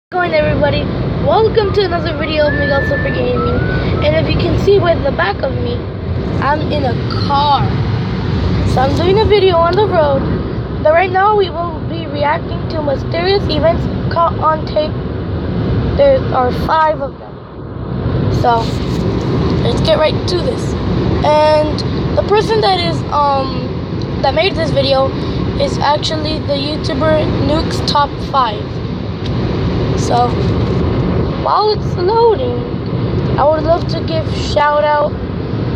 Going everybody, welcome to another video of Miguel Super Gaming. And if you can see with the back of me, I'm in a car. So I'm doing a video on the road. But right now we will be reacting to mysterious events caught on tape. There are 5 of them. So let's get right to this. And the person that is that made this video is actually the YouTuber Nuke's Top 5. So, while it's loading, I would love to give shout out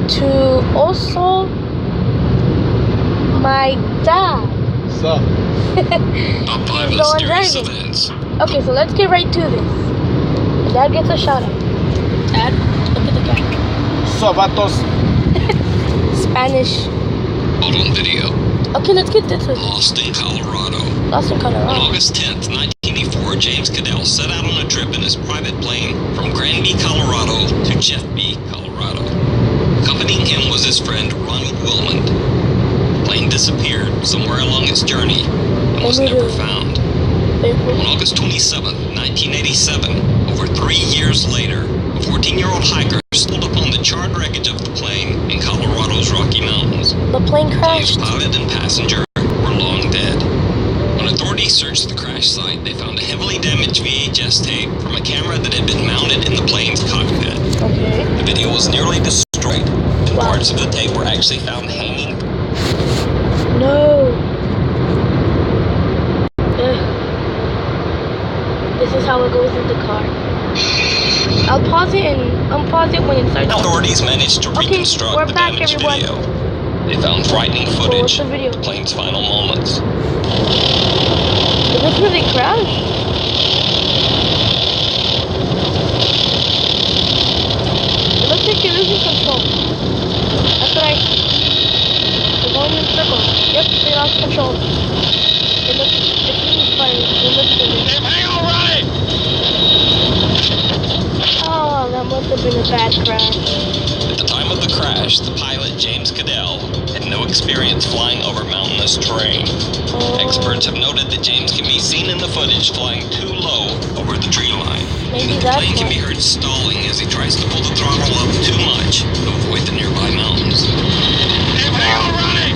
to also my dad. So, He's the one driving. Okay, so let's get right to this. My dad gets a shout out. Dad, look at the guy. So, vatos. Spanish. Hold on video. Okay, let's get this. Lost in Colorado. Lost in Colorado. On August 10th, 1984, James Cadell set out on a trip in his private plane from Granby, Colorado to Jeff B, Colorado. Accompanying him was his friend Ronald Wilmond. The plane disappeared somewhere along its journey and was never found. On August 27th, 1987, over 3 years later, a 14-year-old hiker stumbled upon the charred wreckage of the plane in Colorado's Rocky Mountains. The plane crashed. The pilot and passenger were long dead. When authorities searched the crash site, they found a heavily damaged VHS tape from a camera that had been mounted in the plane's cockpit. Okay. The video was nearly destroyed, and parts of the tape were actually found hanging. No. Ugh. This is how it goes in the car. I'll pause it and unpause it when it starts. Authorities managed to reconstruct the damaged video. They found frightening footage of the plane's final moments. Is this where they crashed? It looks like they're losing control. That's what I see. They're going in circles. Yep, they lost control. It seems fine. It looks good. Hang on, Ronnie! Oh, that must have been a bad crash. At the time of the crash, the pilot, James Cadell, had no experience flying over mountainous terrain. Experts have noted that James can be seen in the footage flying too low over the tree line. Maybe The plane can be heard stalling as he tries to pull the throttle up too much to avoid the nearby mountains. Hang on, Ronnie!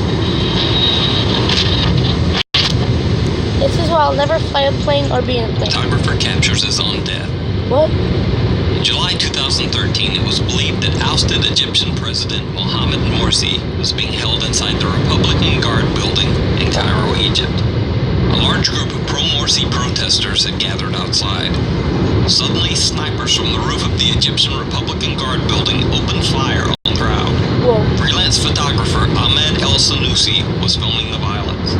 This is why I'll never fly a plane or be in a plane. Photographer captures his own death. What? In July 2013, it was believed that ousted Egyptian President Mohamed Morsi was being held inside the Republican Guard building in Cairo, Egypt. A large group of pro-Morsi protesters had gathered outside. Suddenly, snipers from the roof of the Egyptian Republican Guard building opened fire on the crowd. Whoa. Freelance photographer Ahmed El Sanusi was filming the violence.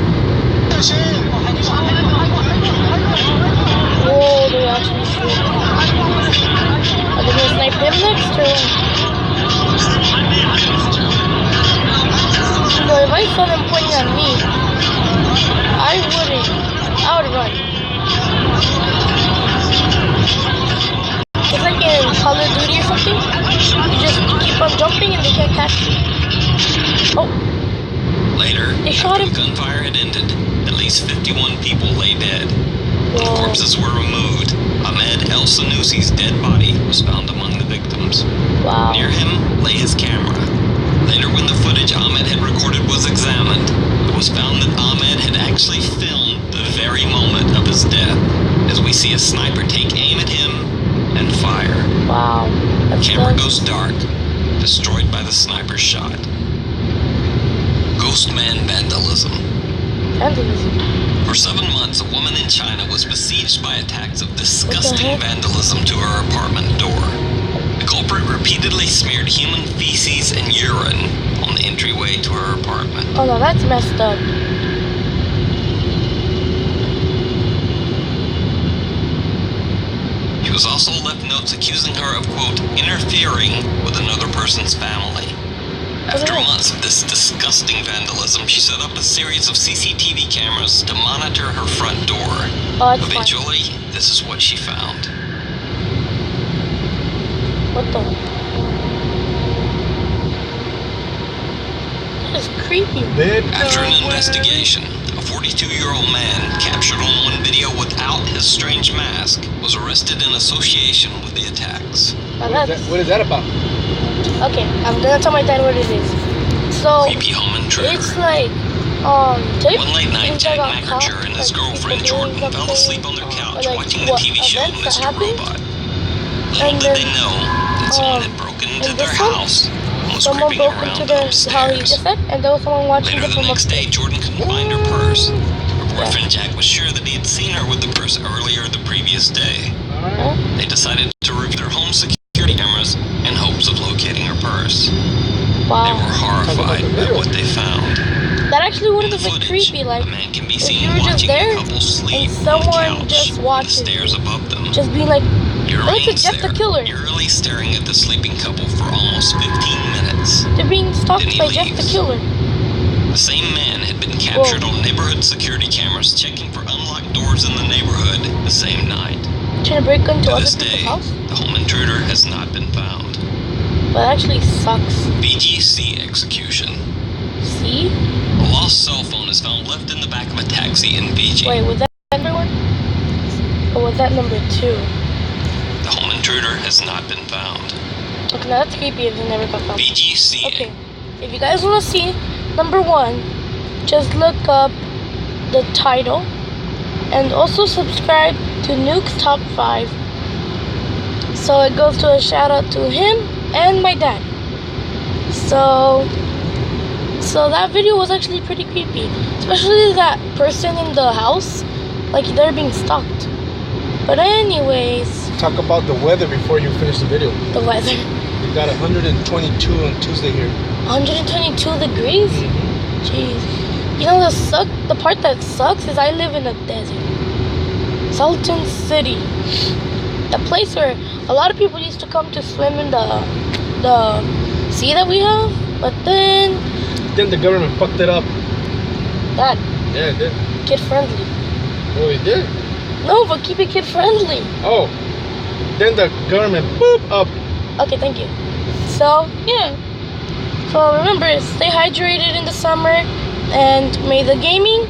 Whoa, they actually shoot. Are they gonna snipe him next or? You know, if I saw them pointing at me, I would run. It's like in Call of Duty or something. You just keep on jumping and they can't catch you. Oh. Later, They shot after him. the gunfire had ended, at least 51 people lay dead. When the corpses were removed, Ahmed El Sanusi's dead body was found among the victims. Wow. Near him lay his camera. Later, when the footage Ahmed had recorded was examined, it was found that Ahmed had actually filmed the very moment of his death, as we see a sniper take aim at him and fire. Wow. The That's camera nuts. goes dark, destroyed by the sniper's shot. Ghost man vandalism. Vandalism. For 7 months, a woman in China was besieged by attacks of disgusting vandalism to her apartment door. The culprit repeatedly smeared human feces and urine on the entryway to her apartment. Oh no, that's messed up. She was also left notes accusing her of, quote, interfering with another person's family. After months of this disgusting vandalism, she set up a series of CCTV cameras to monitor her front door. Oh, it's Eventually, this is what she found. What the? That is creepy. After an investigation, a 42-year-old man, captured on one video without his strange mask, was arrested in association with the attacks. What is that about? Okay, I'm gonna tell my dad what it is. So Creepy home intruder. it's like tape. One late night, things Jack that got caught, Mackerger and his like, girlfriend people doing Jordan fell asleep on their something, couch like, watching the what TV show events that Mr. happened. Robot. And Little did then, they know that someone had broken into and their this one, house and was someone creeping broke around into their how he upstairs. just said, and there was someone watching Later it the from next day, upstairs. Jordan couldn't find her purse. Her boyfriend Jack was sure that he had seen her with the purse earlier the previous day. Huh? They decided to review their home security cameras in hopes of locating her purse. They Wow, were horrified by what they found. that actually In wouldn't the have been footage, creepy. Like a man can be if seen you were just watching there a couple sleep and on the someone couch just on the watches stairs you. above them. just being like, He look at remains Jeff the there, Killer. eerily staring at the sleeping couple for almost 15 minutes. They're being stalked Then he by Jeff the leaves. Killer. The same man had been captured on neighborhood security cameras checking for unlocked doors in the neighborhood the same night. Trying to break into To other this people's day, house. the home intruder has not been found. But that actually sucks. BGC execution. See? A lost cell phone is found left in the back of a taxi in Fiji. Wait, was that number one? Or was that number two? The home intruder has not been found. Okay, now that's creepy if it never got found. BGC. Okay, if you guys want to see number one, just look up the title and also subscribe to Nuke's Top 5. So it goes to a shout out to him and my dad. So that video was actually pretty creepy, especially that person in the house, like they're being stalked. But anyways, Talk about the weather before you finish the video. the weather, We got 122 on Tuesday here. 122 degrees. Jeez, you know the part that sucks is I live in a desert, Sultan City, the place where a lot of people used to come to swim in the sea that we have, but then Then the government fucked it up. that Yeah, it did. kid friendly. Oh, it did? No, but keep it kid friendly. Oh. Then the government boop up. Okay, thank you. So yeah. So remember, stay hydrated in the summer, and may the gaming